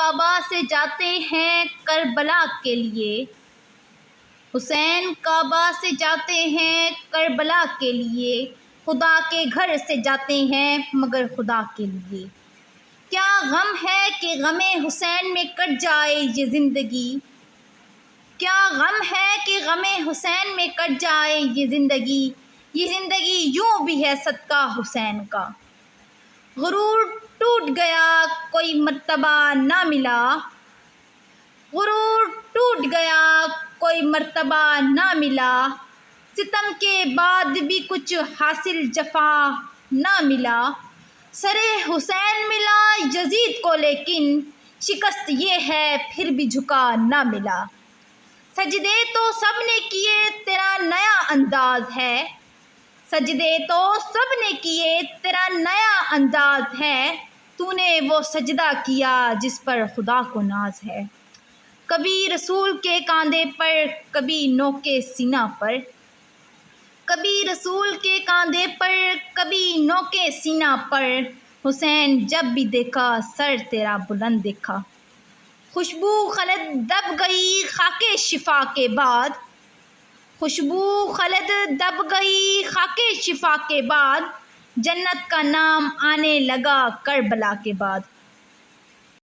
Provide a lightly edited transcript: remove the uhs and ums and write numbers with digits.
کعبہ سے جاتے ہیں کربلا کے لیے، حسین کعبہ سے جاتے ہیں کربلا کے لیے، خدا کے گھر سے جاتے ہیں مگر خدا کے لیے۔ کیا غم ہے کہ غم حسین میں کٹ جائے یہ زندگی، کیا غم ہے کہ غم حسین میں کٹ جائے یہ زندگی یوں بھی ہے صدقہ حسین کا۔ غرور ٹوٹ گیا کوئی مرتبہ نہ ملا، غرور ٹوٹ گیا کوئی مرتبہ نہ ملا، ستم کے بعد بھی کچھ حاصل جفا نہ ملا۔ سر حسین ملا یزید کو لیکن شکست یہ ہے پھر بھی جھکا نہ ملا۔ سجدے تو سب نے کیے تیرا نیا انداز ہے، سجدے تو سب نے کیے تیرا نیا انداز ہے، تو نے وہ سجدہ کیا جس پر خدا کو ناز ہے۔ کبھی رسول کے کاندھے پر کبھی نوکے سینہ پر، کبھی رسول کے کاندھے پر کبھی نوکے سینہ پر، حسین جب بھی دیکھا سر تیرا بلند دیکھا۔ خوشبو خلد دب گئی خاک شفا کے بعد، خوشبو خلد دب گئی خاک شفا کے بعد، جنت کا نام آنے لگا کربلا کے بعد۔